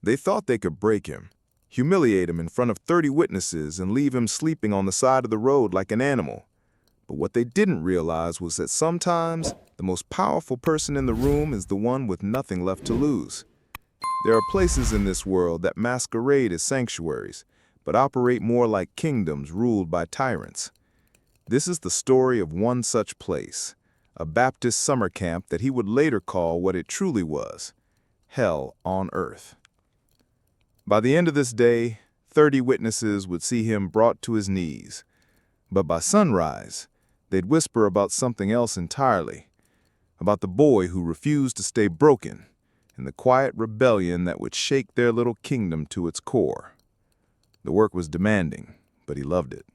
They thought they could break him, humiliate him in front of 30 witnesses, and leave him sleeping on the side of the road like an animal. But what they didn't realize was that sometimes the most powerful person in the room is the one with nothing left to lose. There are places in this world that masquerade as sanctuaries, but operate more like kingdoms ruled by tyrants. This is the story of one such place, a Baptist summer camp that he would later call what it truly was, hell on earth. By the end of this day, 30 witnesses would see him brought to his knees. But by sunrise, they'd whisper about something else entirely, about the boy who refused to stay broken, and the quiet rebellion that would shake their little kingdom to its core. The work was demanding, but he loved it.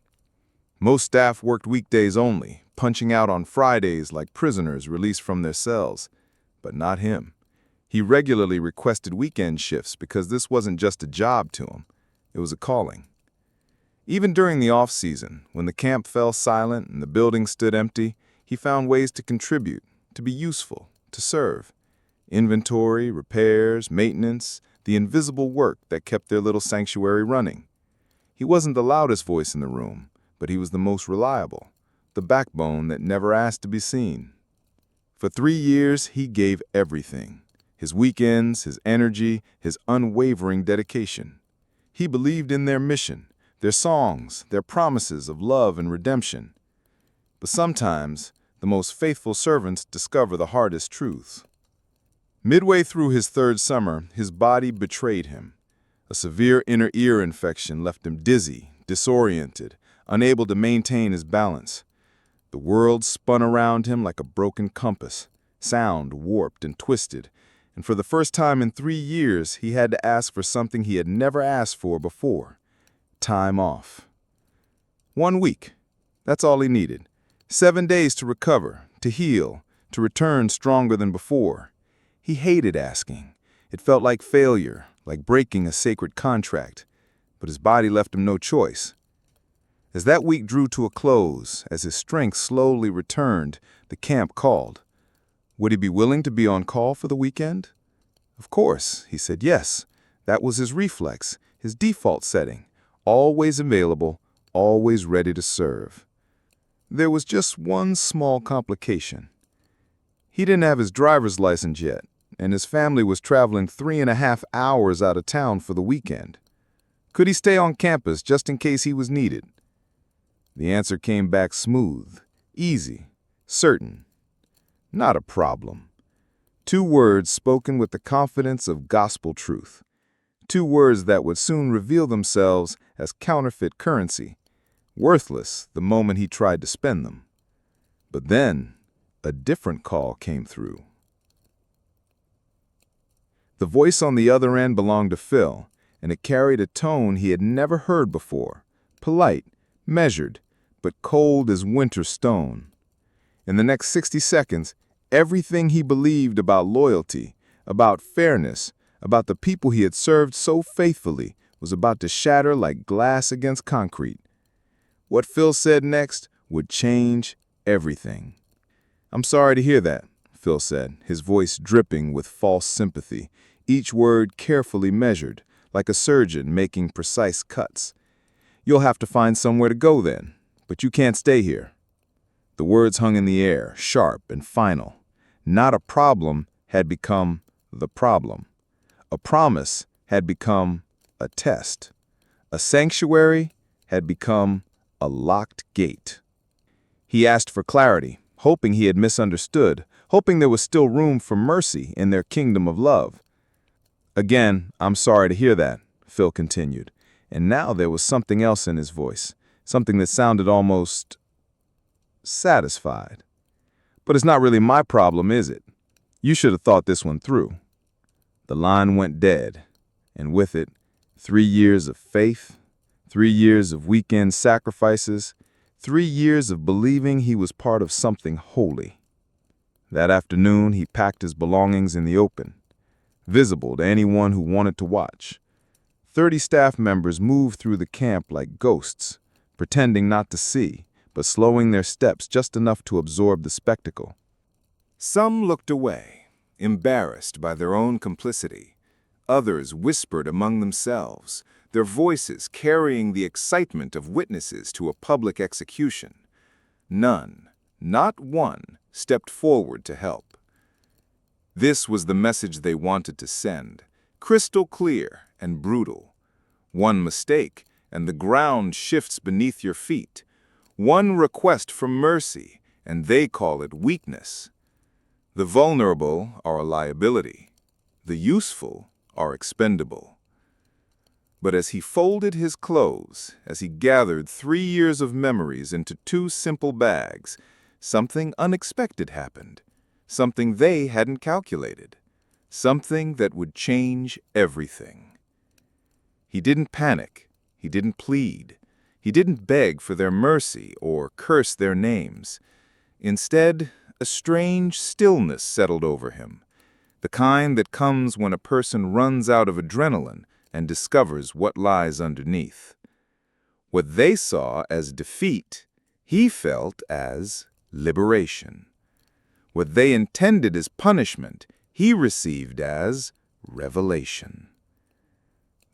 Most staff worked weekdays only, punching out on Fridays like prisoners released from their cells. But not him. He regularly requested weekend shifts because this wasn't just a job to him, it was a calling. Even during the off-season, when the camp fell silent and the building stood empty, he found ways to contribute, to be useful, to serve. Inventory, repairs, maintenance, the invisible work that kept their little sanctuary running. He wasn't the loudest voice in the room, but he was the most reliable, the backbone that never asked to be seen. For 3 years, he gave everything. His weekends, his energy, his unwavering dedication. He believed in their mission, their songs, their promises of love and redemption. But sometimes, the most faithful servants discover the hardest truths. Midway through his 3rd summer, his body betrayed him. A severe inner ear infection left him dizzy, disoriented, unable to maintain his balance. The world spun around him like a broken compass, sound warped and twisted, and for the first time in 3 years, he had to ask for something he had never asked for before: time off. 1 week. That's all he needed. 7 days to recover, to heal, to return stronger than before. He hated asking. It felt like failure, like breaking a sacred contract. But his body left him no choice. As that week drew to a close, as his strength slowly returned, the camp called. Would he be willing to be on call for the weekend? Of course, he said yes. That was his reflex, his default setting. Always available, always ready to serve. There was just one small complication. He didn't have his driver's license yet, and his family was traveling 3.5 hours out of town for the weekend. Could he stay on campus just in case he was needed? The answer came back smooth, easy, certain. Not a problem. 2 words spoken with the confidence of gospel truth. 2 words that would soon reveal themselves as counterfeit currency, worthless the moment he tried to spend them. But then, a different call came through. The voice on the other end belonged to Phil, and it carried a tone he had never heard before, polite, measured, but cold as winter stone. In the next 60 seconds, everything he believed about loyalty, about fairness, about the people he had served so faithfully was about to shatter like glass against concrete. What Phil said next would change everything. "I'm sorry to hear that," Phil said, his voice dripping with false sympathy, each word carefully measured, like a surgeon making precise cuts. "You'll have to find somewhere to go then, but you can't stay here." The words hung in the air, sharp and final. Not a problem had become the problem. A promise had become a test. A sanctuary had become a locked gate. He asked for clarity, hoping he had misunderstood, hoping there was still room for mercy in their kingdom of love. "Again, I'm sorry to hear that," Phil continued, and now there was something else in his voice, something that sounded almost satisfied. "But it's not really my problem, is it? You should have thought this one through." The line went dead, and with it, 3 years of faith, 3 years of weekend sacrifices, 3 years of believing he was part of something holy. That afternoon, he packed his belongings in the open, visible to anyone who wanted to watch. 30 staff members moved through the camp like ghosts, pretending not to see, but slowing their steps just enough to absorb the spectacle. Some looked away, embarrassed by their own complicity. Others whispered among themselves, their voices carrying the excitement of witnesses to a public execution. None, not one, stepped forward to help. This was the message they wanted to send, crystal clear and brutal. One mistake, and the ground shifts beneath your feet. One request for mercy, and they call it weakness. The vulnerable are a liability. The useful are expendable. But as he folded his clothes, as he gathered 3 years of memories into 2 simple bags, something unexpected happened, something they hadn't calculated, something that would change everything. He didn't panic, he didn't plead, he didn't beg for their mercy or curse their names. Instead, a strange stillness settled over him, the kind that comes when a person runs out of adrenaline and discovers what lies underneath. What they saw as defeat, he felt as liberation. What they intended as punishment, he received as revelation.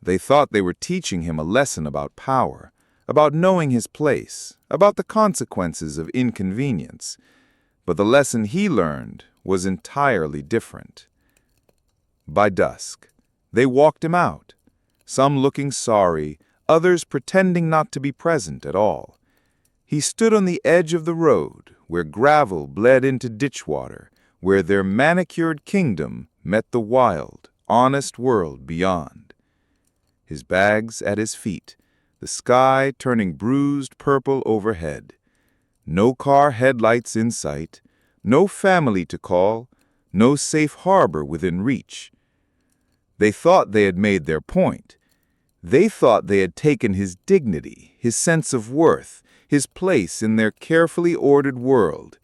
They thought they were teaching him a lesson about power, about knowing his place, about the consequences of inconvenience. But the lesson he learned was entirely different. By dusk, they walked him out, some looking sorry, others pretending not to be present at all. He stood on the edge of the road, where gravel bled into ditch water, where their manicured kingdom met the wild, honest world beyond. His bags at his feet, the sky turning bruised purple overhead. No car headlights in sight, no family to call, no safe harbor within reach. They thought they had made their point. They thought they had taken his dignity, his sense of worth, his place in their carefully ordered world.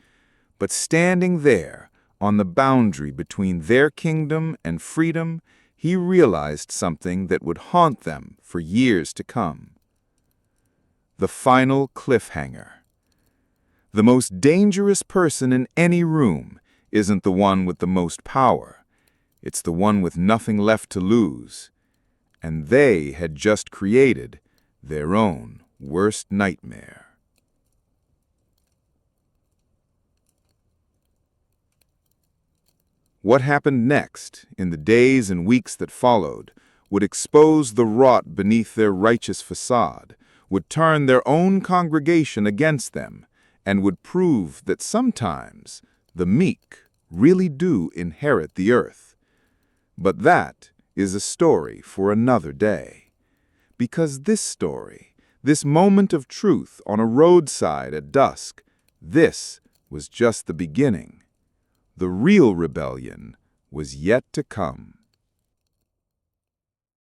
But standing there, on the boundary between their kingdom and freedom, he realized something that would haunt them for years to come. The final cliffhanger. The most dangerous person in any room isn't the one with the most power. It's the one with nothing left to lose. And they had just created their own worst nightmare. What happened next, in the days and weeks that followed, would expose the rot beneath their righteous facade, would turn their own congregation against them, and would prove that sometimes the meek really do inherit the earth. But that is a story for another day. Because this story, this moment of truth on a roadside at dusk, this was just the beginning. The real rebellion was yet to come.